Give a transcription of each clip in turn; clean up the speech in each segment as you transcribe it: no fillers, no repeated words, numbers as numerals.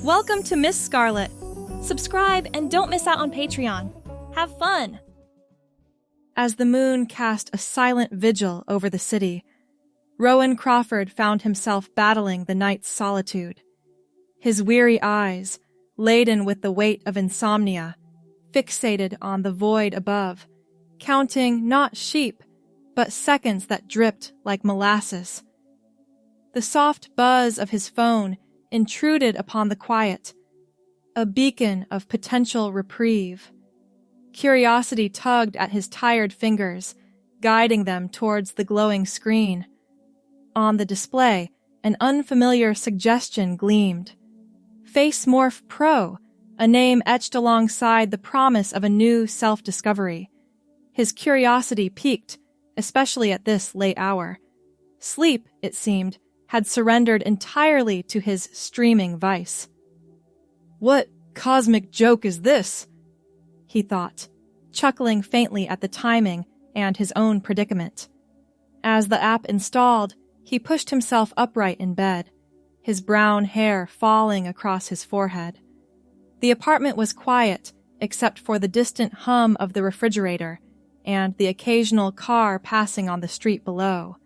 Welcome to Miss Scarlett. Subscribe and don't miss out on Patreon. Have fun! As the moon cast a silent vigil over the city, Rowan Crawford found himself battling the night's solitude. His weary eyes, laden with the weight of insomnia, fixated on the void above, counting not sheep, but seconds that dripped like molasses. The soft buzz of his phone intruded upon the quiet, a beacon of potential reprieve. Curiosity tugged at his tired fingers, guiding them towards the glowing screen. On the display, an unfamiliar suggestion gleamed. Face Morph Pro, a name etched alongside the promise of a new self-discovery. His curiosity piqued, especially at this late hour. Sleep, it seemed, had surrendered entirely to his streaming vice. What cosmic joke is this? He thought, chuckling faintly at the timing and his own predicament. As the app installed, he pushed himself upright in bed, his brown hair falling across his forehead. The apartment was quiet, except for the distant hum of the refrigerator and the occasional car passing on the street below.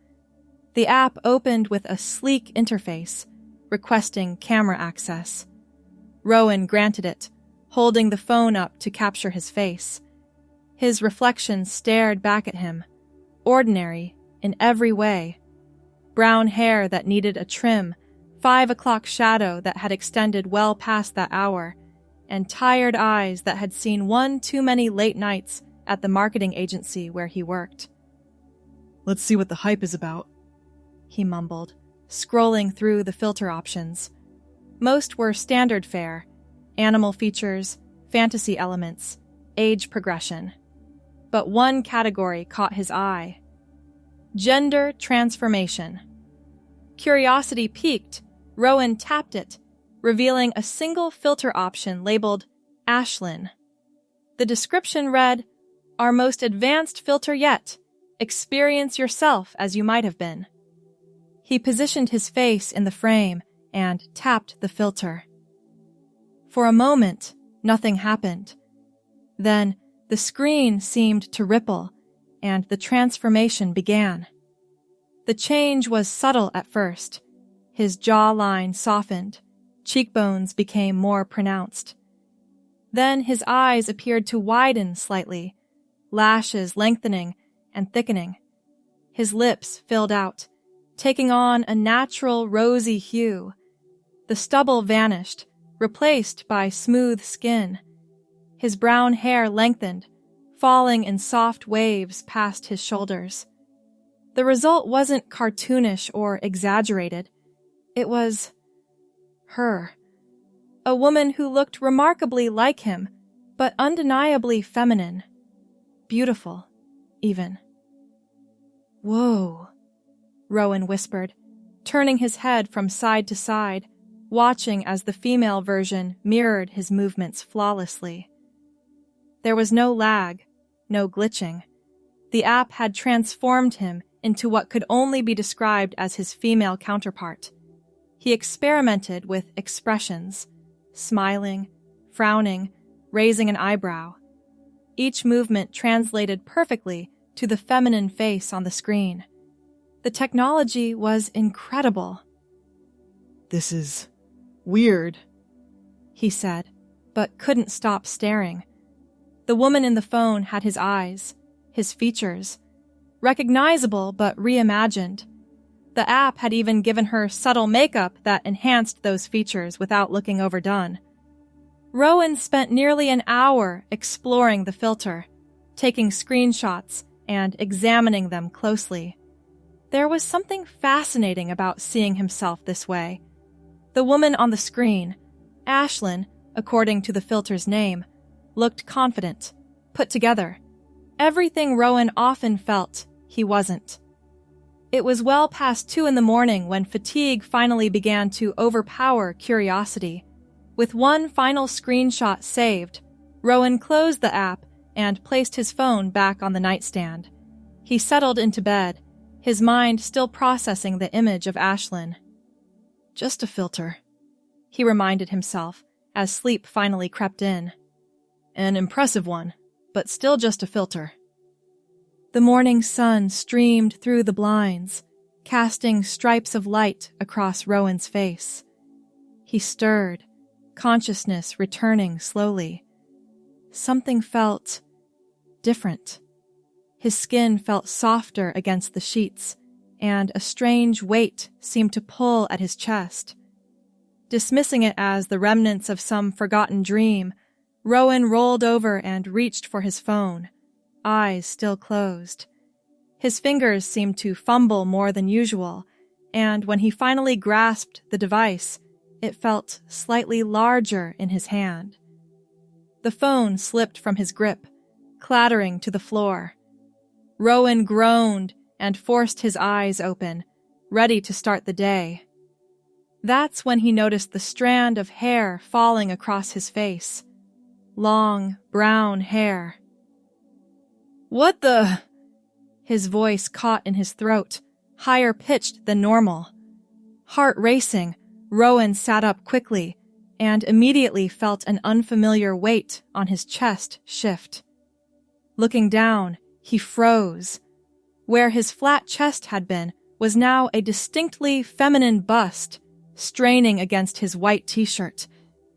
The app opened with a sleek interface, requesting camera access. Rowan granted it, holding the phone up to capture his face. His reflection stared back at him, ordinary in every way. Brown hair that needed a trim, 5 o'clock shadow that had extended well past that hour, and tired eyes that had seen one too many late nights at the marketing agency where he worked. "Let's see what the hype is about," he mumbled, scrolling through the filter options. Most were standard fare: animal features, fantasy elements, age progression. But one category caught his eye: gender transformation. Curiosity piqued, Rowan tapped it, revealing a single filter option labeled Ashlyn. The description read, "Our most advanced filter yet. Experience yourself as you might have been." He positioned his face in the frame and tapped the filter. For a moment, nothing happened. Then, the screen seemed to ripple, and the transformation began. The change was subtle at first. His jawline softened, cheekbones became more pronounced. Then his eyes appeared to widen slightly, lashes lengthening and thickening. His lips filled out, taking on a natural rosy hue. The stubble vanished, replaced by smooth skin. His brown hair lengthened, falling in soft waves past his shoulders. The result wasn't cartoonish or exaggerated. It was her. A woman who looked remarkably like him, but undeniably feminine. Beautiful, even. "Whoa," Rowan whispered, turning his head from side to side, watching as the female version mirrored his movements flawlessly. There was no lag, no glitching. The app had transformed him into what could only be described as his female counterpart. He experimented with expressions, smiling, frowning, raising an eyebrow. Each movement translated perfectly to the feminine face on the screen. The technology was incredible. "This is weird," he said, but couldn't stop staring. The woman in the phone had his eyes, his features, recognizable but reimagined. The app had even given her subtle makeup that enhanced those features without looking overdone. Rowan spent nearly an hour exploring the filter, taking screenshots and examining them closely. There was something fascinating about seeing himself this way. The woman on the screen, Ashlyn, according to the filter's name, looked confident, put together. Everything Rowan often felt he wasn't. It was well past 2 a.m. when fatigue finally began to overpower curiosity. With one final screenshot saved, Rowan closed the app and placed his phone back on the nightstand. He settled into bed, his mind still processing the image of Ashlyn. "Just a filter," he reminded himself as sleep finally crept in. An impressive one, but still just a filter. The morning sun streamed through the blinds, casting stripes of light across Rowan's face. He stirred, consciousness returning slowly. Something felt different. His skin felt softer against the sheets, and a strange weight seemed to pull at his chest. Dismissing it as the remnants of some forgotten dream, Rowan rolled over and reached for his phone, eyes still closed. His fingers seemed to fumble more than usual, and when he finally grasped the device, it felt slightly larger in his hand. The phone slipped from his grip, clattering to the floor. Rowan groaned and forced his eyes open, ready to start the day. That's when he noticed the strand of hair falling across his face. Long, brown hair. "What the?" His voice caught in his throat, higher pitched than normal. Heart racing, Rowan sat up quickly and immediately felt an unfamiliar weight on his chest shift. Looking down, he froze. Where his flat chest had been was now a distinctly feminine bust, straining against his white t-shirt.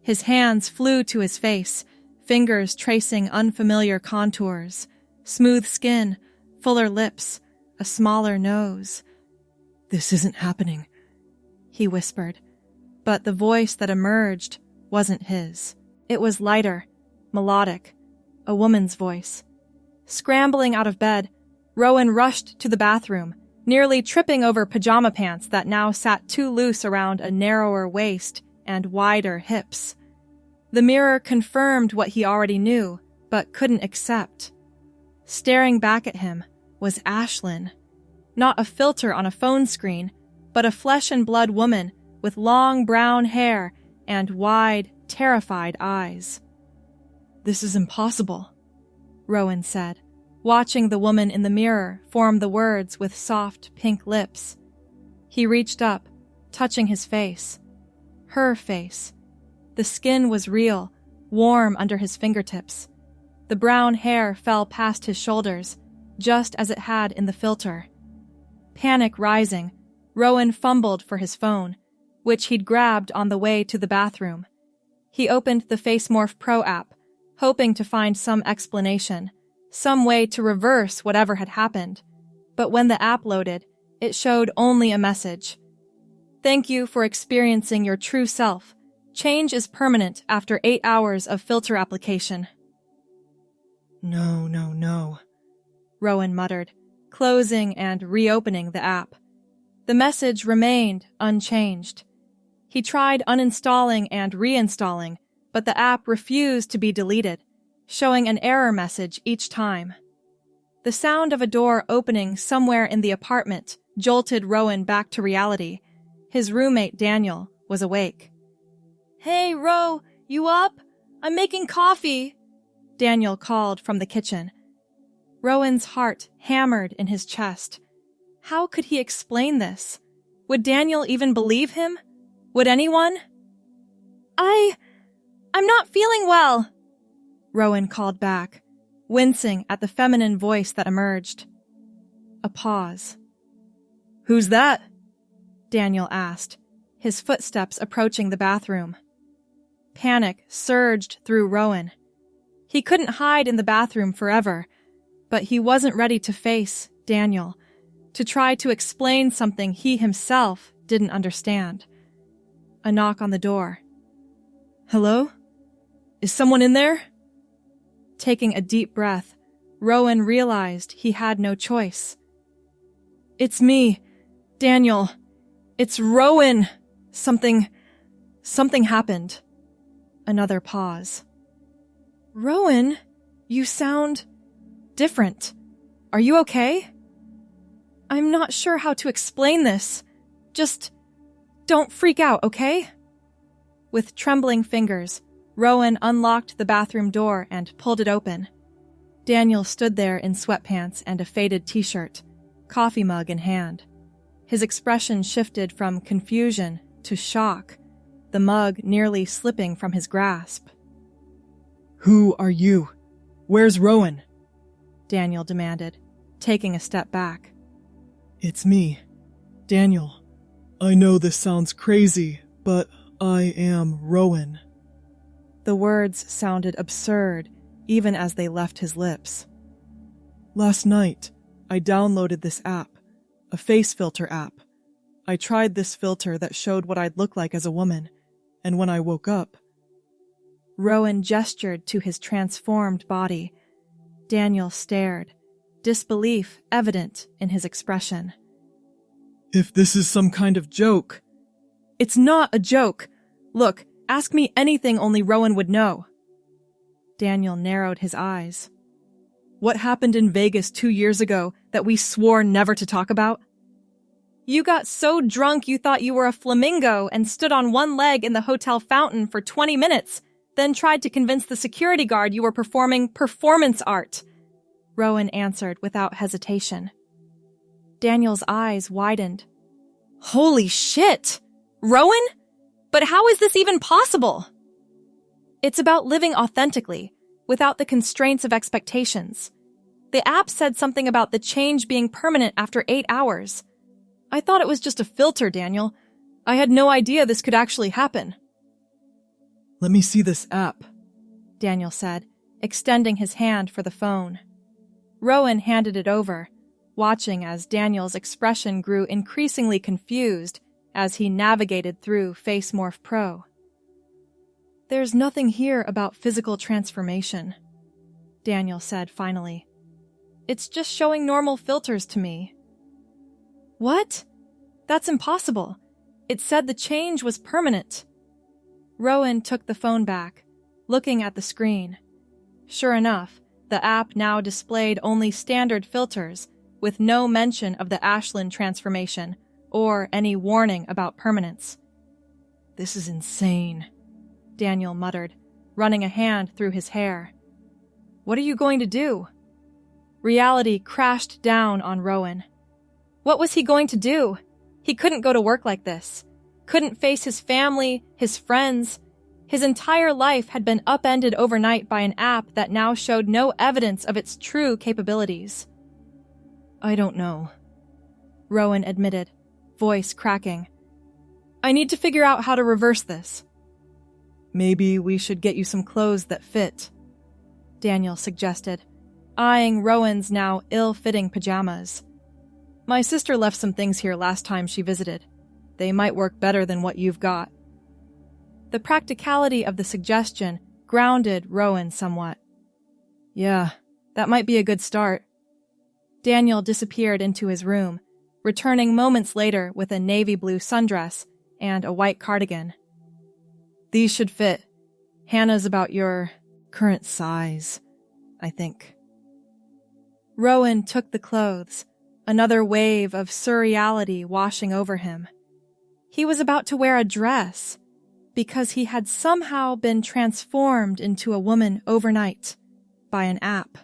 His hands flew to his face, fingers tracing unfamiliar contours. Smooth skin, fuller lips, a smaller nose. "This isn't happening," he whispered. But the voice that emerged wasn't his. It was lighter, melodic, a woman's voice. Scrambling out of bed, Rowan rushed to the bathroom, nearly tripping over pajama pants that now sat too loose around a narrower waist and wider hips. The mirror confirmed what he already knew, but couldn't accept. Staring back at him was Ashlyn. Not a filter on a phone screen, but a flesh-and-blood woman with long brown hair and wide, terrified eyes. "This is impossible," Rowan said, watching the woman in the mirror form the words with soft, pink lips. He reached up, touching his face. Her face. The skin was real, warm under his fingertips. The brown hair fell past his shoulders, just as it had in the filter. Panic rising, Rowan fumbled for his phone, which he'd grabbed on the way to the bathroom. He opened the FaceMorph Pro app, hoping to find some explanation, some way to reverse whatever had happened. But when the app loaded, it showed only a message. "Thank you for experiencing your true self. Change is permanent after 8 hours of filter application." No, Rowan muttered, closing and reopening the app. The message remained unchanged. He tried uninstalling and reinstalling, but the app refused to be deleted, showing an error message each time. The sound of a door opening somewhere in the apartment jolted Rowan back to reality. His roommate, Daniel, was awake. "Hey, Ro, you up? I'm making coffee," Daniel called from the kitchen. Rowan's heart hammered in his chest. How could he explain this? Would Daniel even believe him? Would anyone? I'm not feeling well," Rowan called back, wincing at the feminine voice that emerged. A pause. "Who's that?" Daniel asked, his footsteps approaching the bathroom. Panic surged through Rowan. He couldn't hide in the bathroom forever, but he wasn't ready to face Daniel, to try to explain something he himself didn't understand. A knock on the door. "Hello? Is someone in there?" Taking a deep breath, Rowan realized he had no choice. "It's me, Daniel. It's Rowan. Something happened." Another pause. "Rowan, you sound different. Are you okay?" "I'm not sure how to explain this. Just don't freak out, okay?" With trembling fingers, Rowan unlocked the bathroom door and pulled it open. Daniel stood there in sweatpants and a faded t-shirt, coffee mug in hand. His expression shifted from confusion to shock. the mug nearly slipping from his grasp. "Who are you? Where's Rowan?" Daniel demanded, taking a step back. "It's me, Daniel. I know this sounds crazy, but I am Rowan." The words sounded absurd, even as they left his lips. "Last night, I downloaded this app, a face filter app. I tried this filter that showed what I'd look like as a woman, and when I woke up..." Rowan gestured to his transformed body. Daniel stared, disbelief evident in his expression. "If this is some kind of joke..." "It's not a joke. Look, ask me anything only Rowan would know." Daniel narrowed his eyes. "What happened in Vegas 2 years ago that we swore never to talk about?" "You got so drunk you thought you were a flamingo and stood on one leg in the hotel fountain for 20 minutes, then tried to convince the security guard you were performing performance art," Rowan answered without hesitation. Daniel's eyes widened. "Holy shit! Rowan? But how is this even possible?" "It's about living authentically, without the constraints of expectations. The app said something about the change being permanent after 8 hours. I thought it was just a filter, Daniel. I had no idea this could actually happen." "Let me see this app," Daniel said, extending his hand for the phone. Rowan handed it over, watching as Daniel's expression grew increasingly confused as he navigated through Face Morph Pro. "There's nothing here about physical transformation," Daniel said finally. "It's just showing normal filters to me." "What? That's impossible. It said the change was permanent." Rowan took the phone back, looking at the screen. Sure enough, the app now displayed only standard filters, with no mention of the Ashlyn transformation or any warning about permanence. "This is insane," Daniel muttered, running a hand through his hair. "What are you going to do?" Reality crashed down on Rowan. What was he going to do? He couldn't go to work like this. Couldn't face his family, his friends. His entire life had been upended overnight by an app that now showed no evidence of its true capabilities. "I don't know," Rowan admitted, voice cracking. "I need to figure out how to reverse this." "Maybe we should get you some clothes that fit," Daniel suggested, eyeing Rowan's now ill-fitting pajamas. "My sister left some things here last time she visited. They might work better than what you've got." The practicality of the suggestion grounded Rowan somewhat. "Yeah, that might be a good start." Daniel disappeared into his room, returning moments later with a navy blue sundress and a white cardigan. "These should fit. Hannah's about your current size, I think." Rowan took the clothes, another wave of surreality washing over him. He was about to wear a dress, because he had somehow been transformed into a woman overnight by an app.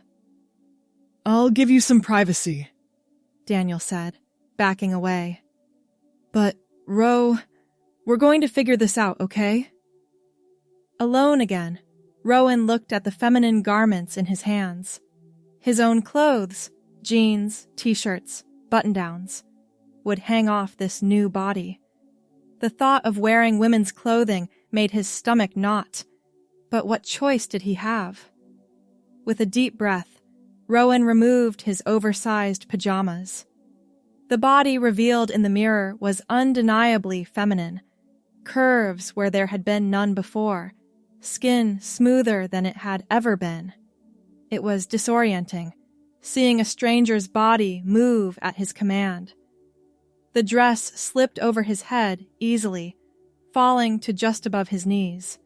"I'll give you some privacy," Daniel said, backing away. "But, Ro, we're going to figure this out, okay?" Alone again, Rowan looked at the feminine garments in his hands. His own clothes, jeans, t-shirts, button-downs, would hang off this new body. The thought of wearing women's clothing made his stomach knot, but what choice did he have? With a deep breath, Rowan removed his oversized pajamas. The body revealed in the mirror was undeniably feminine, curves where there had been none before, skin smoother than it had ever been. It was disorienting, seeing a stranger's body move at his command. The dress slipped over his head easily, falling to just above his knees.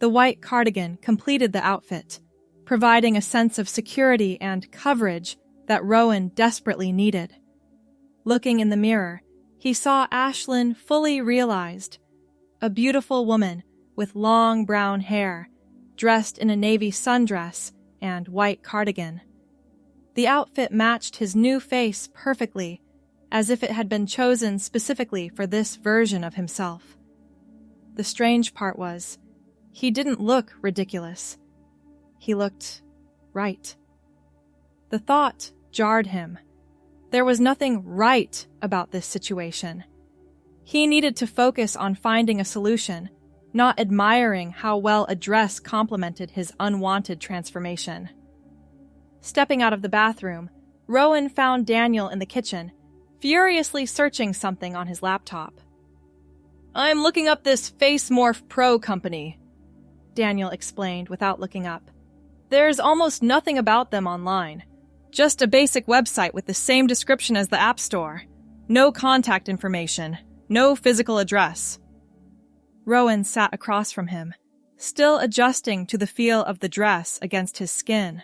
The white cardigan completed the outfit, providing a sense of security and coverage that Rowan desperately needed. Looking in the mirror, he saw Ashlyn fully realized, a beautiful woman with long brown hair, dressed in a navy sundress and white cardigan. The outfit matched his new face perfectly, as if it had been chosen specifically for this version of himself. The strange part was, he didn't look ridiculous. He looked right. The thought jarred him. There was nothing right about this situation. He needed to focus on finding a solution, not admiring how well a dress complemented his unwanted transformation. Stepping out of the bathroom, Rowan found Daniel in the kitchen, furiously searching something on his laptop. "I'm looking up this Face Morph Pro company," Daniel explained without looking up. "There's almost nothing about them online. Just a basic website with the same description as the App Store. No contact information, no physical address." Rowan sat across from him, still adjusting to the feel of the dress against his skin.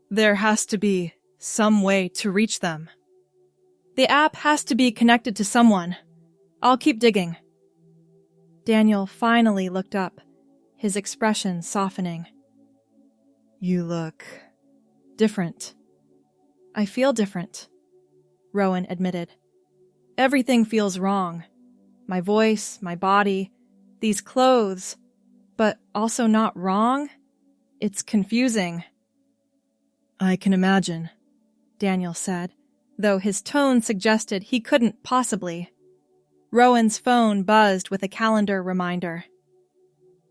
"There has to be some way to reach them." "The app has to be connected to someone. I'll keep digging." Daniel finally looked up, his expression softening. "You look different." "I feel different," Rowan admitted. "Everything feels wrong. My voice, my body, these clothes, but also not wrong. It's confusing." "I can imagine," Daniel said, though his tone suggested he couldn't possibly. Rowan's phone buzzed with a calendar reminder.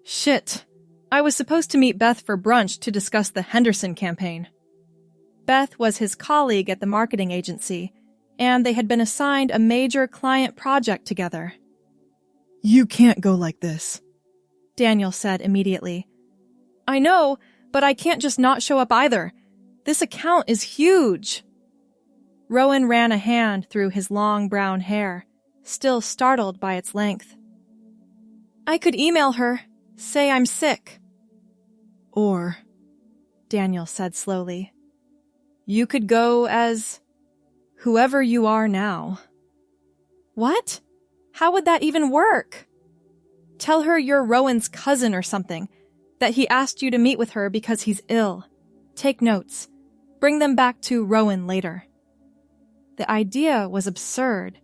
"Shit! I was supposed to meet Beth for brunch to discuss the Henderson campaign." Beth was his colleague at the marketing agency, and they had been assigned a major client project together. "You can't go like this," Daniel said immediately. "I know, but I can't just not show up either. This account is huge." Rowan ran a hand through his long brown hair, still startled by its length. "I could email her, say I'm sick." "Or," Daniel said slowly, "you could go as whoever you are now." "What? How would that even work?" "Tell her you're Rowan's cousin or something, that he asked you to meet with her because he's ill. Take notes. Bring them back to Rowan later." The idea was absurd,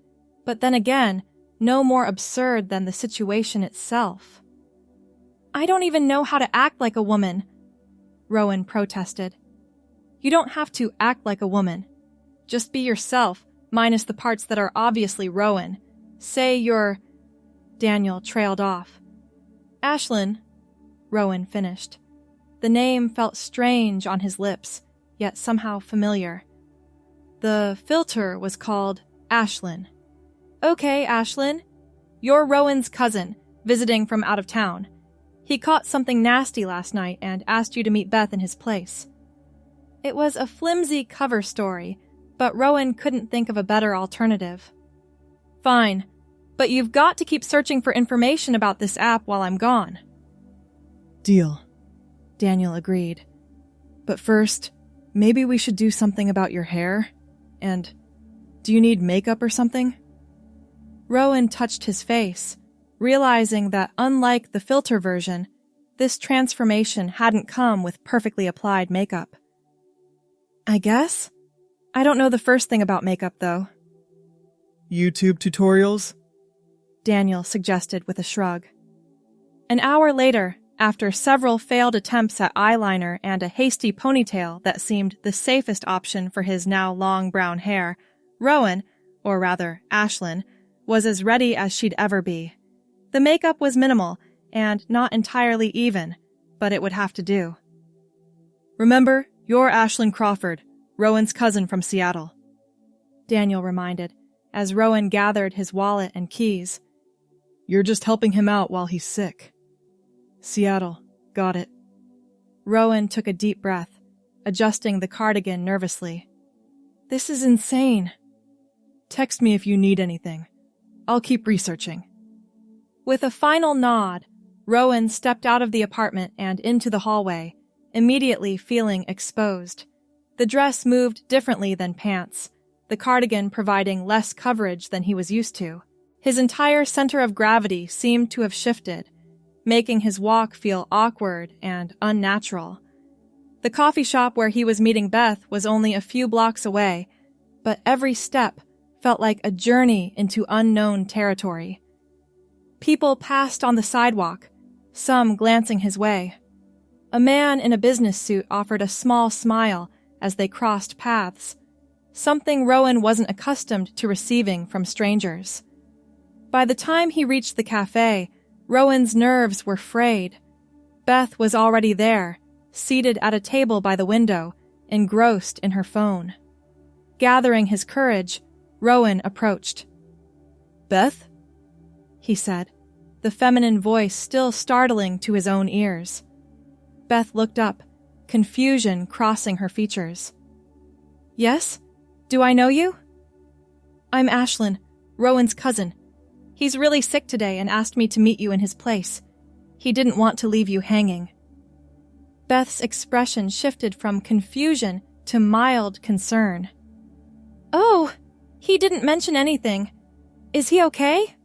but then again, no more absurd than the situation itself. "I don't even know how to act like a woman," Rowan protested. "You don't have to act like a woman. Just be yourself, minus the parts that are obviously Rowan. Say you're—" Daniel trailed off. "Ashlyn," Rowan finished. The name felt strange on his lips, yet somehow familiar. The filter was called Ashlyn. "Okay, Ashlyn. You're Rowan's cousin, visiting from out of town. He caught something nasty last night and asked you to meet Beth in his place." It was a flimsy cover story, but Rowan couldn't think of a better alternative. "Fine, but you've got to keep searching for information about this app while I'm gone." "Deal," Daniel agreed. "But first, maybe we should do something about your hair? And do you need makeup or something?" Rowan touched his face, realizing that unlike the filter version, this transformation hadn't come with perfectly applied makeup. "I guess? I don't know the first thing about makeup, though." "YouTube tutorials?" Daniel suggested with a shrug. An hour later, after several failed attempts at eyeliner and a hasty ponytail that seemed the safest option for his now long brown hair, Rowan, or rather Ashlyn, was as ready as she'd ever be. The makeup was minimal and not entirely even, but it would have to do. "Remember, you're Ashlyn Crawford, Rowan's cousin from Seattle," Daniel reminded, as Rowan gathered his wallet and keys. "You're just helping him out while he's sick." "Seattle, got it." Rowan took a deep breath, adjusting the cardigan nervously. "This is insane." "Text me if you need anything. I'll keep researching." With a final nod, Rowan stepped out of the apartment and into the hallway, immediately feeling exposed. The dress moved differently than pants, the cardigan providing less coverage than he was used to. His entire center of gravity seemed to have shifted, making his walk feel awkward and unnatural. The coffee shop where he was meeting Beth was only a few blocks away, but every step felt like a journey into unknown territory. People passed on the sidewalk, some glancing his way. A man in a business suit offered a small smile as they crossed paths, something Rowan wasn't accustomed to receiving from strangers. By the time he reached the cafe, Rowan's nerves were frayed. Beth was already there, seated at a table by the window, engrossed in her phone. Gathering his courage, Rowan approached. "Beth?" he said, the feminine voice still startling to his own ears. Beth looked up, confusion crossing her features. "Yes? Do I know you?" "I'm Ashlyn, Rowan's cousin. He's really sick today and asked me to meet you in his place. He didn't want to leave you hanging." Beth's expression shifted from confusion to mild concern. "Oh, he didn't mention anything. Is he okay?"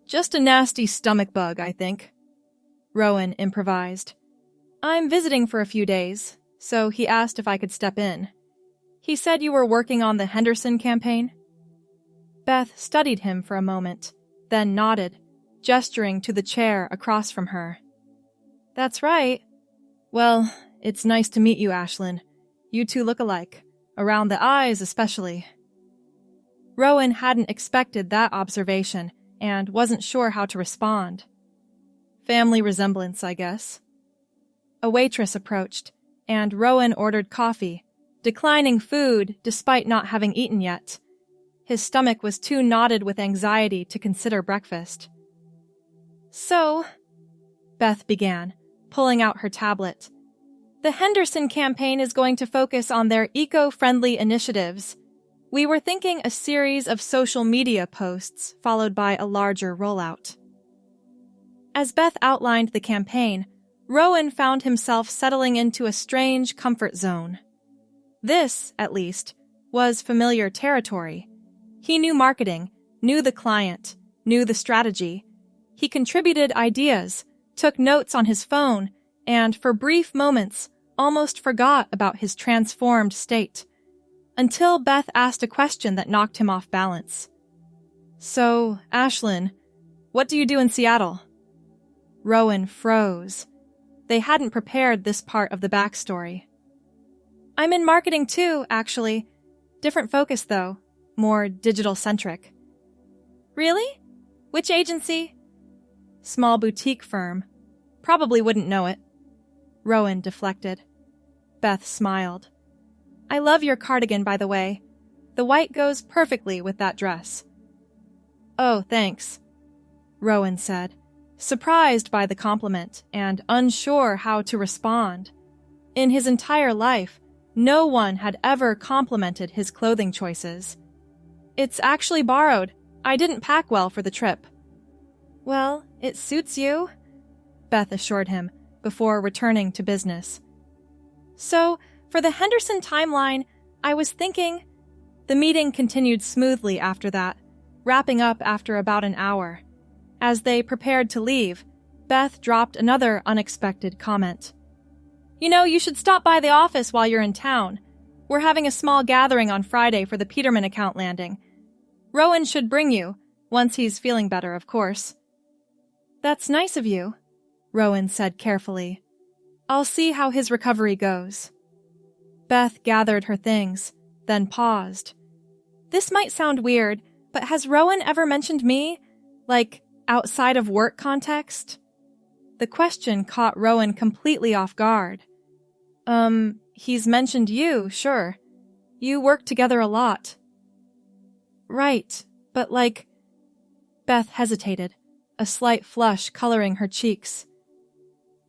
"Just a nasty stomach bug, I think," Rowan improvised. "I'm visiting for a few days, so he asked if I could step in. He said you were working on the Henderson campaign." Beth studied him for a moment, then nodded, gesturing to the chair across from her. "That's right. Well, it's nice to meet you, Ashlyn. You two look alike, around the eyes especially." Rowan hadn't expected that observation and wasn't sure how to respond. "Family resemblance, I guess." A waitress approached, and Rowan ordered coffee, declining food despite not having eaten yet. His stomach was too knotted with anxiety to consider breakfast. "So," Beth began, pulling out her tablet, "the Henderson campaign is going to focus on their eco-friendly initiatives. We were thinking a series of social media posts followed by a larger rollout." As Beth outlined the campaign, Rowan found himself settling into a strange comfort zone. This, at least, was familiar territory. He knew marketing, knew the client, knew the strategy. He contributed ideas, took notes on his phone, and for brief moments almost forgot about his transformed state. Until Beth asked a question that knocked him off balance. "So, Ashlyn, what do you do in Seattle?" Rowan froze. They hadn't prepared this part of the backstory. "I'm in marketing too, actually. Different focus, though. More digital-centric." "Really? Which agency?" "Small boutique firm. Probably wouldn't know it." Rowan deflected. Beth smiled. "I love your cardigan, by the way. The white goes perfectly with that dress." "Oh, thanks," Rowan said, surprised by the compliment and unsure how to respond. In his entire life, no one had ever complimented his clothing choices. "It's actually borrowed. I didn't pack well for the trip." "Well, it suits you," Beth assured him before returning to business. "So, for the Henderson timeline, I was thinking..." The meeting continued smoothly after that, wrapping up after about an hour. As they prepared to leave, Beth dropped another unexpected comment. "You know, you should stop by the office while you're in town. We're having a small gathering on Friday for the Peterman account landing. Rowan should bring you, once he's feeling better, of course." "That's nice of you," Rowan said carefully. "I'll see how his recovery goes." Beth gathered her things, then paused. "This might sound weird, but has Rowan ever mentioned me? Like, outside of work context?" The question caught Rowan completely off guard. He's mentioned you, sure. You work together a lot." "Right, but like..." Beth hesitated, a slight flush coloring her cheeks.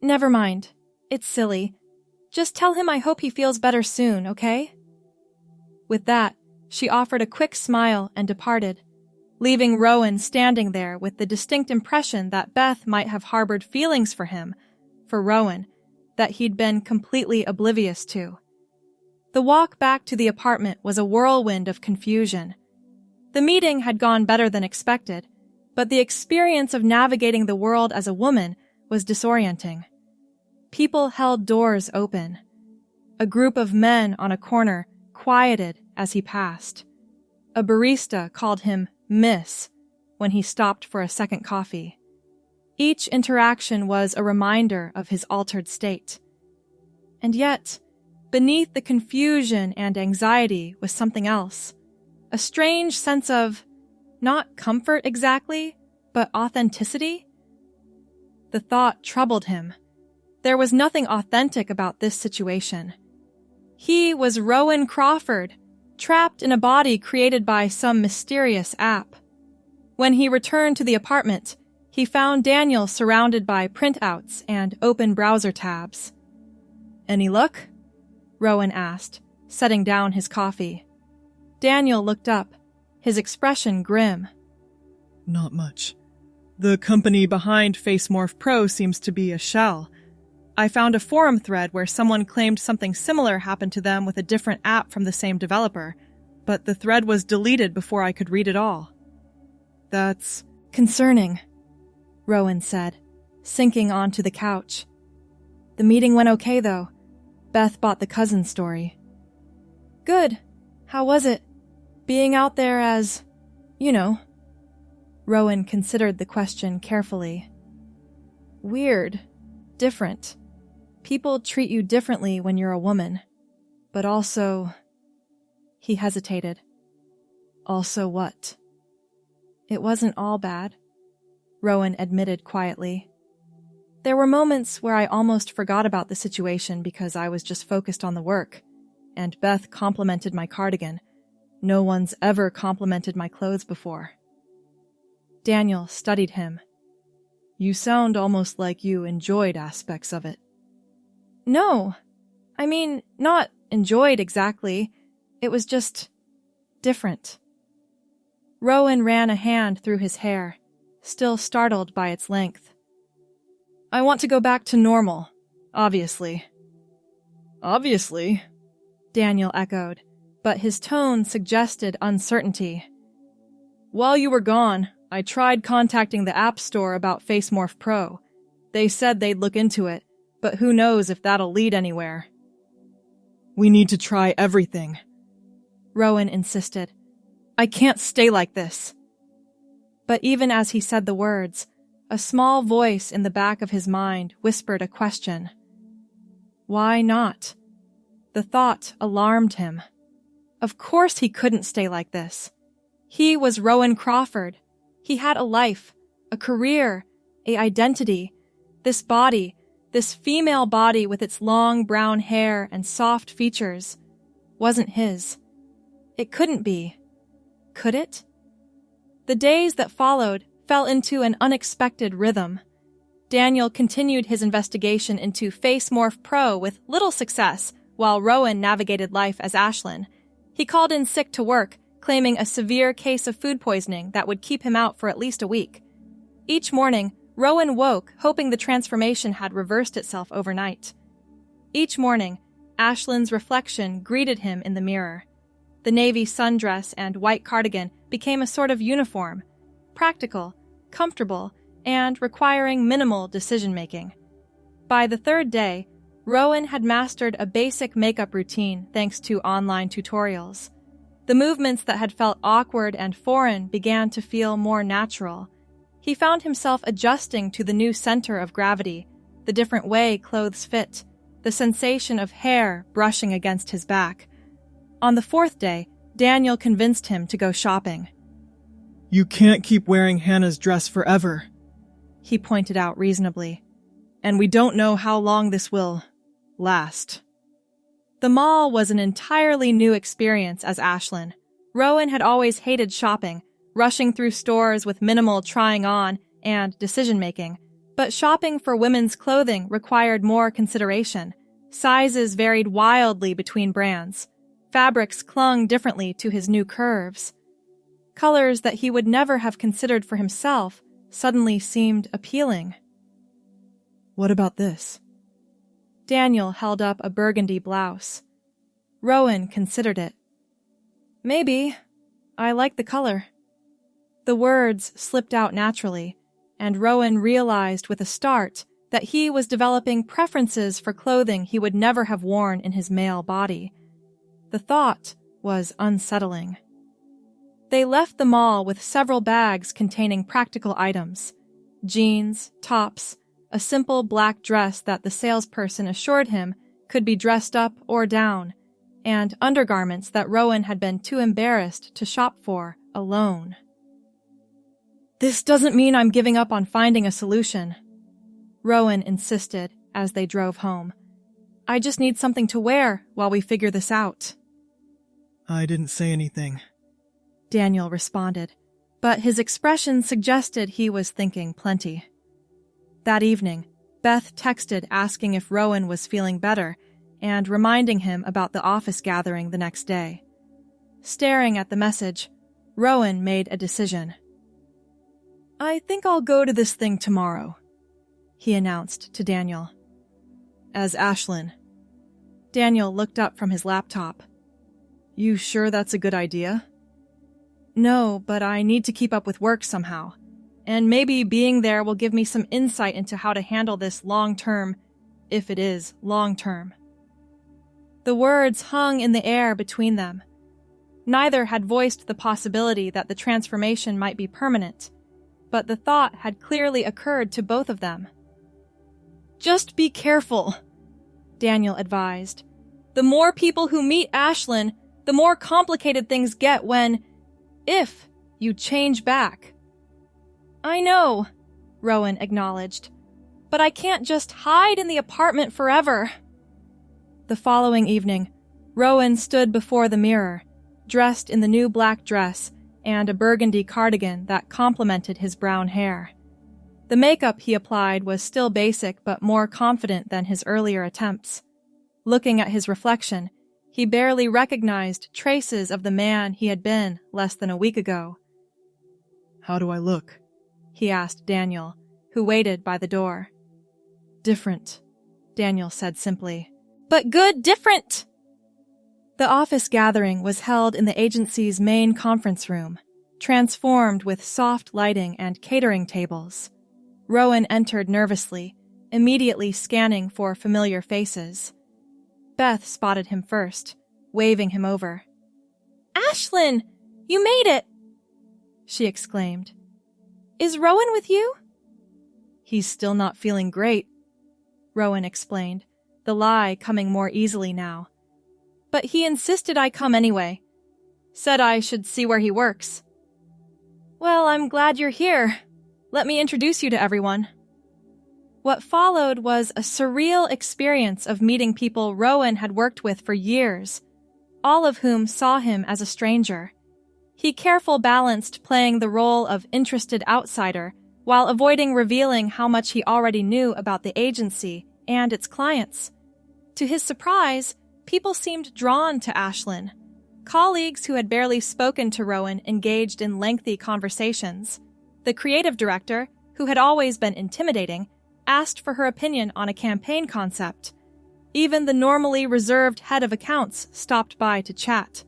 "Never mind. It's silly. Just tell him I hope he feels better soon, okay?" With that, she offered a quick smile and departed, leaving Rowan standing there with the distinct impression that Beth might have harbored feelings for him, for Rowan, that he'd been completely oblivious to. The walk back to the apartment was a whirlwind of confusion. The meeting had gone better than expected, but the experience of navigating the world as a woman was disorienting. People held doors open. A group of men on a corner quieted as he passed. A barista called him Miss, when he stopped for a second coffee. Each interaction was a reminder of his altered state. And yet, beneath the confusion and anxiety was something else. A strange sense of, not comfort exactly, but authenticity. The thought troubled him. There was nothing authentic about this situation. He was Rowan Crawford, trapped in a body created by some mysterious app. When he returned to the apartment, he found Daniel surrounded by printouts and open browser tabs. "Any luck?" Rowan asked, setting down his coffee. Daniel looked up, his expression grim. Not much. The company behind FaceMorph Pro seems to be a shell. I found a forum thread where someone claimed something similar happened to them with a different app from the same developer, but the thread was deleted before I could read it all. That's concerning, Rowan said, sinking onto the couch. The meeting went okay, though. Beth bought the cousin story. Good. How was it? Being out there as, you know. Rowan considered the question carefully. Weird. Different. People treat you differently when you're a woman. But also... He hesitated. Also what? It wasn't all bad, Rowan admitted quietly. There were moments where I almost forgot about the situation because I was just focused on the work, and Beth complimented my cardigan. No one's ever complimented my clothes before. Daniel studied him. You sound almost like you enjoyed aspects of it. No. I mean, not enjoyed exactly. It was just different. Rowan ran a hand through his hair, still startled by its length. I want to go back to normal, obviously. Obviously, Daniel echoed, but his tone suggested uncertainty. While you were gone, I tried contacting the App Store about FaceMorph Pro. They said they'd look into it, but who knows if that'll lead anywhere. We need to try everything, Rowan insisted. I can't stay like this. But even as he said the words, a small voice in the back of his mind whispered a question. Why not? The thought alarmed him. Of course he couldn't stay like this. He was Rowan Crawford. He had a life, a career, an identity. This body, this female body with its long brown hair and soft features, wasn't his. It couldn't be. Could it? The days that followed fell into an unexpected rhythm. Daniel continued his investigation into FaceMorph Pro with little success, while Rowan navigated life as Ashlyn. He called in sick to work, claiming a severe case of food poisoning that would keep him out for at least a week. Each morning, Rowan woke, hoping the transformation had reversed itself overnight. Each morning, Ashlyn's reflection greeted him in the mirror. The navy sundress and white cardigan became a sort of uniform, practical, comfortable, and requiring minimal decision-making. By the third day, Rowan had mastered a basic makeup routine thanks to online tutorials. The movements that had felt awkward and foreign began to feel more natural. He found himself adjusting to the new center of gravity, the different way clothes fit, the sensation of hair brushing against his back. On the fourth day, Daniel convinced him to go shopping. You can't keep wearing Hannah's dress forever, he pointed out reasonably. And we don't know how long this will last. The mall was an entirely new experience as Ashlyn. Rowan had always hated shopping, rushing through stores with minimal trying on and decision-making. But shopping for women's clothing required more consideration. Sizes varied wildly between brands. Fabrics clung differently to his new curves. Colors that he would never have considered for himself suddenly seemed appealing. What about this? Daniel held up a burgundy blouse. Rowan considered it. Maybe. I like the color. The words slipped out naturally, and Rowan realized with a start that he was developing preferences for clothing he would never have worn in his male body. The thought was unsettling. They left the mall with several bags containing practical items: jeans, tops, a simple black dress that the salesperson assured him could be dressed up or down, and undergarments that Rowan had been too embarrassed to shop for alone. "This doesn't mean I'm giving up on finding a solution," Rowan insisted as they drove home. "I just need something to wear while we figure this out." I didn't say anything, Daniel responded, but his expression suggested he was thinking plenty. That evening, Beth texted asking if Rowan was feeling better and reminding him about the office gathering the next day. Staring at the message, Rowan made a decision. "I think I'll go to this thing tomorrow," he announced to Daniel. "As Ashlyn." Daniel looked up from his laptop. "You sure that's a good idea?" "No, but I need to keep up with work somehow. And maybe being there will give me some insight into how to handle this long-term, if it is long-term." The words hung in the air between them. Neither had voiced the possibility that the transformation might be permanent, but the thought had clearly occurred to both of them. "Just be careful," Daniel advised. "The more people who meet Ashlyn, the more complicated things get if you change back." "I know," Rowan acknowledged, "but I can't just hide in the apartment forever." The following evening, Rowan stood before the mirror, dressed in the new black dress and a burgundy cardigan that complemented his brown hair. The makeup he applied was still basic but more confident than his earlier attempts. Looking at his reflection, he barely recognized traces of the man he had been less than a week ago. "How do I look?" he asked Daniel, who waited by the door. "Different," Daniel said simply. "But good different!" The office gathering was held in the agency's main conference room, transformed with soft lighting and catering tables. Rowan entered nervously, immediately scanning for familiar faces. Beth spotted him first, waving him over. "Ashlyn, you made it!" she exclaimed. "Is Rowan with you?" "He's still not feeling great," Rowan explained, the lie coming more easily now. "But he insisted I come anyway. Said I should see where he works." "Well, I'm glad you're here. Let me introduce you to everyone." What followed was a surreal experience of meeting people Rowan had worked with for years, all of whom saw him as a stranger. He carefully balanced playing the role of interested outsider while avoiding revealing how much he already knew about the agency and its clients. To his surprise, people seemed drawn to Ashlyn. Colleagues who had barely spoken to Rowan engaged in lengthy conversations. The creative director, who had always been intimidating, asked for her opinion on a campaign concept. Even the normally reserved head of accounts stopped by to chat.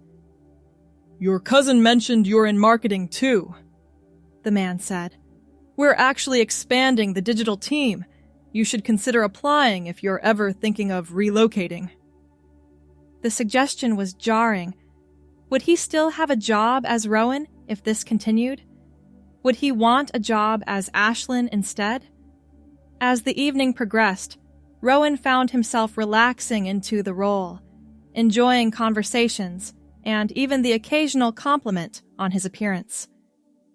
"Your cousin mentioned you're in marketing too," the man said. "We're actually expanding the digital team. You should consider applying if you're ever thinking of relocating." The suggestion was jarring. Would he still have a job as Rowan if this continued? Would he want a job as Ashlyn instead? As the evening progressed, Rowan found himself relaxing into the role, enjoying conversations, and even the occasional compliment on his appearance.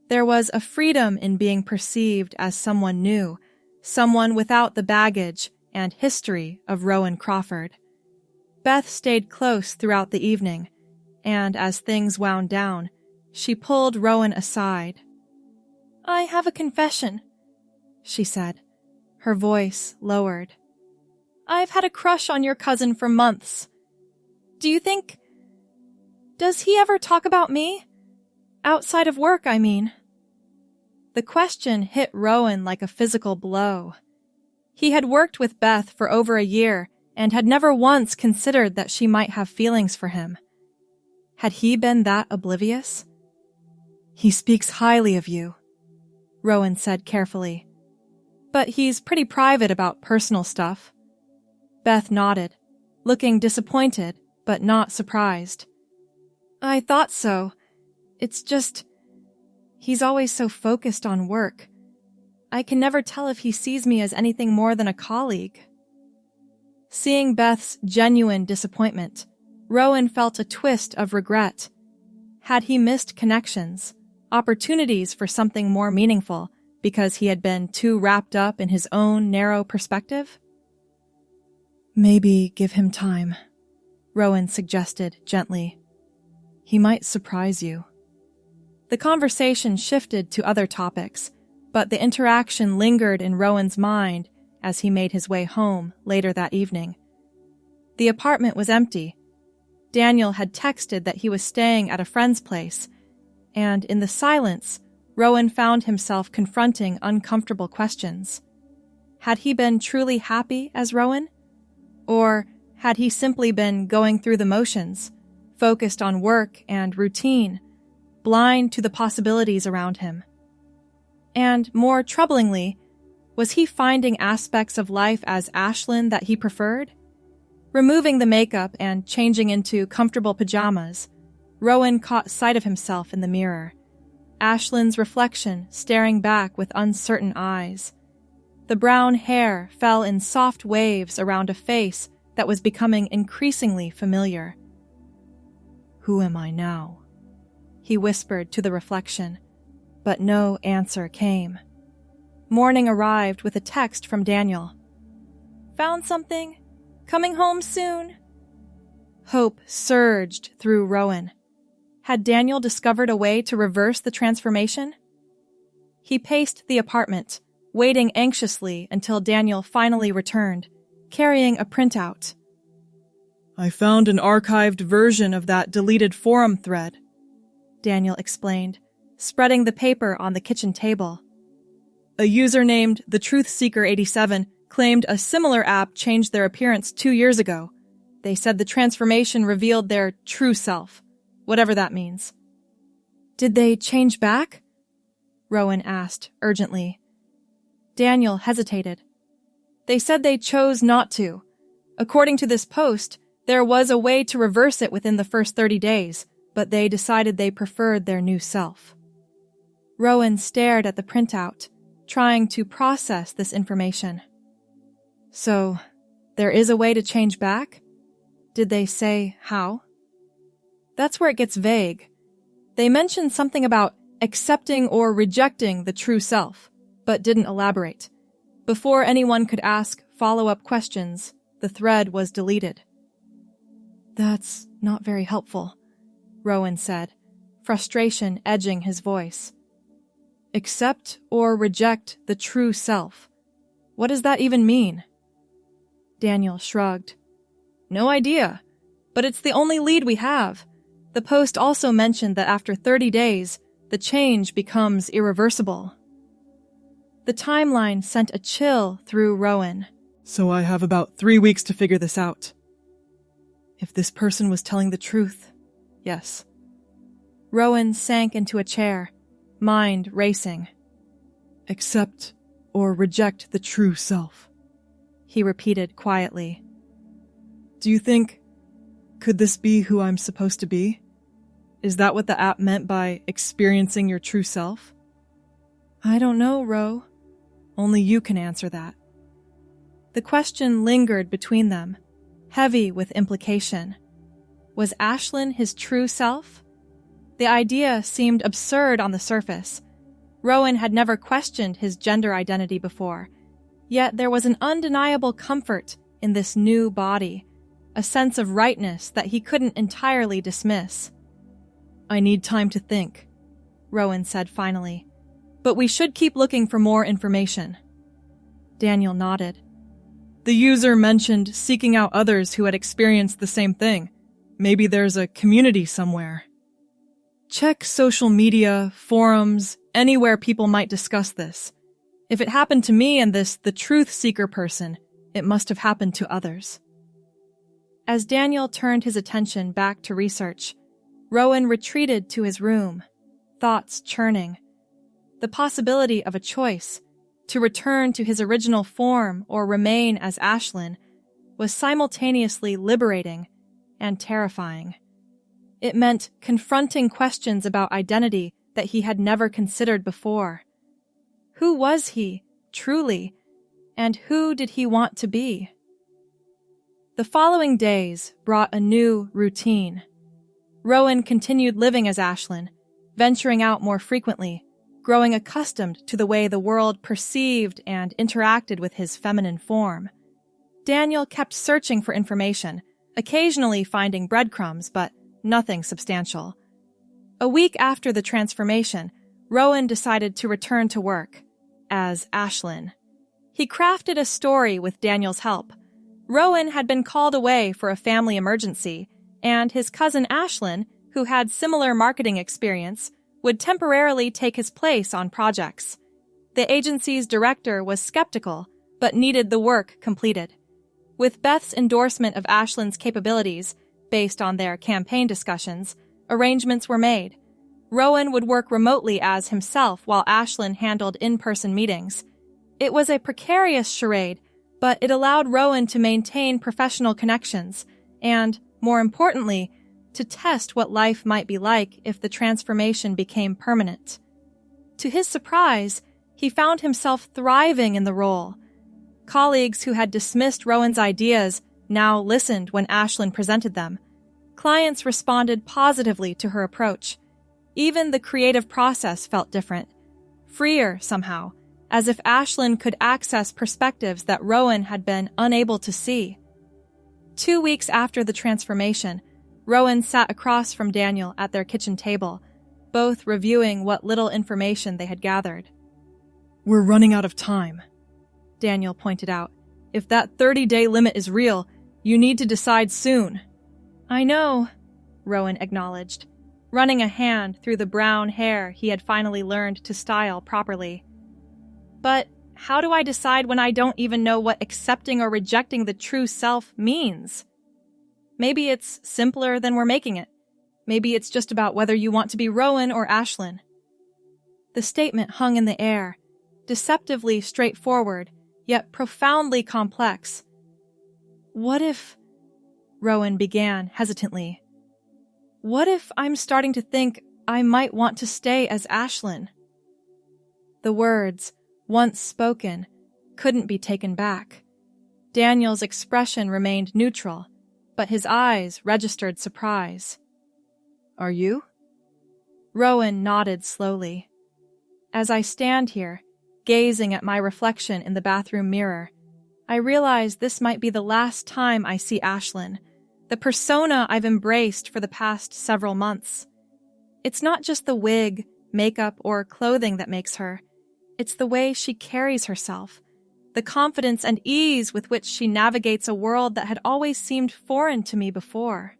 There was a freedom in being perceived as someone new, someone without the baggage and history of Rowan Crawford. Beth stayed close throughout the evening, and as things wound down, she pulled Rowan aside. "I have a confession," she said, her voice lowered. "I've had a crush on your cousin for months. Does he ever talk about me? Outside of work, I mean." The question hit Rowan like a physical blow. He had worked with Beth for over a year and had never once considered that she might have feelings for him. Had he been that oblivious? "He speaks highly of you," Rowan said carefully. "But he's pretty private about personal stuff." Beth nodded, looking disappointed but not surprised. "I thought so. It's just, he's always so focused on work. I can never tell if he sees me as anything more than a colleague. Seeing Beth's genuine disappointment, Rowan felt a twist of regret. Had he missed connections, opportunities for something more meaningful, because he had been too wrapped up in his own narrow perspective? Maybe give him time, Rowan suggested gently. He might surprise you. The conversation shifted to other topics, but the interaction lingered in Rowan's mind as he made his way home later that evening. The apartment was empty. Daniel had texted that he was staying at a friend's place, and in the silence, Rowan found himself confronting uncomfortable questions. Had he been truly happy as Rowan? Or had he simply been going through the motions, focused on work and routine, blind to the possibilities around him? And more troublingly, was he finding aspects of life as Ashlyn that he preferred? Removing the makeup and changing into comfortable pajamas, Rowan caught sight of himself in the mirror, Ashlyn's reflection staring back with uncertain eyes. The brown hair fell in soft waves around a face that was becoming increasingly familiar. "Who am I now?" he whispered to the reflection, but no answer came. Morning arrived with a text from Daniel. "Found something? Coming home soon?" Hope surged through Rowan. Had Daniel discovered a way to reverse the transformation? He paced the apartment, waiting anxiously until Daniel finally returned, carrying a printout. I found an archived version of that deleted forum thread, Daniel explained, spreading the paper on the kitchen table. A user named TheTruthSeeker87 claimed a similar app changed their appearance 2 years ago. They said the transformation revealed their true self, whatever that means. "Did they change back?" Rowan asked urgently. Daniel hesitated. "They said they chose not to. According to this post, there was a way to reverse it within the first 30 days, but they decided they preferred their new self." Rowan stared at the printout, trying to process this information. "So, there is a way to change back? Did they say how?" "That's where it gets vague. They mentioned something about accepting or rejecting the true self, but didn't elaborate. Before anyone could ask follow-up questions, the thread was deleted." "That's not very helpful," Rowan said, frustration edging his voice. "Accept or reject the true self. What does that even mean?" Daniel shrugged. "No idea, but it's the only lead we have. The post also mentioned that after 30 days, the change becomes irreversible." The timeline sent a chill through Rowan. So I have about 3 weeks to figure this out. If this person was telling the truth, yes. Rowan sank into a chair, mind racing. Accept or reject the true self, he repeated quietly. Do you think, could this be who I'm supposed to be? Is that what the app meant by experiencing your true self? I don't know, Ro. Only you can answer that. The question lingered between them, heavy with implication. Was Ashlyn his true self? The idea seemed absurd on the surface. Rowan had never questioned his gender identity before, yet there was an undeniable comfort in this new body, a sense of rightness that he couldn't entirely dismiss. I need time to think, Rowan said finally, but we should keep looking for more information. Daniel nodded. The user mentioned seeking out others who had experienced the same thing. Maybe there's a community somewhere. Check social media, forums, anywhere people might discuss this. If it happened to me and the truth seeker person, it must have happened to others. As Daniel turned his attention back to research, Rowan retreated to his room, thoughts churning. The possibility of a choice, to return to his original form or remain as Ashlyn, was simultaneously liberating and terrifying. It meant confronting questions about identity that he had never considered before. Who was he, truly, and who did he want to be? The following days brought a new routine. Rowan continued living as Ashlyn, venturing out more frequently, growing accustomed to the way the world perceived and interacted with his feminine form. Daniel kept searching for information, occasionally finding breadcrumbs, but nothing substantial. A week after the transformation, Rowan decided to return to work as Ashlyn. He crafted a story with Daniel's help. Rowan had been called away for a family emergency, and his cousin Ashlyn, who had similar marketing experience, would temporarily take his place on projects. The agency's director was skeptical, but needed the work completed. With Beth's endorsement of Ashlyn's capabilities, based on their campaign discussions, arrangements were made. Rowan would work remotely as himself while Ashlyn handled in-person meetings. It was a precarious charade, but it allowed Rowan to maintain professional connections and, more importantly, to test what life might be like if the transformation became permanent. To his surprise, he found himself thriving in the role. Colleagues who had dismissed Rowan's ideas now listened when Ashlyn presented them. Clients responded positively to her approach. Even the creative process felt different, freer somehow, as if Ashlyn could access perspectives that Rowan had been unable to see. 2 weeks after the transformation, Rowan sat across from Daniel at their kitchen table, both reviewing what little information they had gathered. We're running out of time, Daniel pointed out. If that 30-day limit is real, you need to decide soon. I know, Rowan acknowledged, running a hand through the brown hair he had finally learned to style properly. But how do I decide when I don't even know what accepting or rejecting the true self means? Maybe it's simpler than we're making it. Maybe it's just about whether you want to be Rowan or Ashlyn. The statement hung in the air, deceptively straightforward, yet profoundly complex. What if... Rowan began hesitantly. What if I'm starting to think I might want to stay as Ashlyn? The words, once spoken, couldn't be taken back. Daniel's expression remained neutral, but his eyes registered surprise. Are you? Rowan nodded slowly. As I stand here, gazing at my reflection in the bathroom mirror, I realize this might be the last time I see Ashlyn, the persona I've embraced for the past several months. It's not just the wig, makeup, or clothing that makes her. It's the way she carries herself, the confidence and ease with which she navigates a world that had always seemed foreign to me before.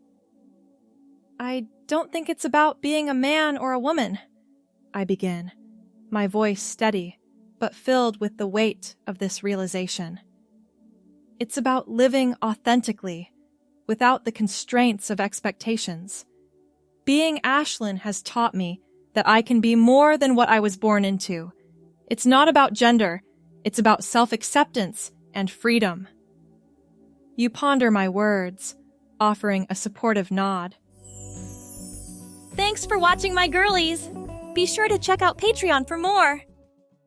I don't think it's about being a man or a woman, I begin, my voice steady, but filled with the weight of this realization. It's about living authentically, without the constraints of expectations. Being Ashlyn has taught me that I can be more than what I was born into. It's not about gender, it's about self-acceptance and freedom. You ponder my words, offering a supportive nod. Thanks for watching, my girlies! Be sure to check out Patreon for more!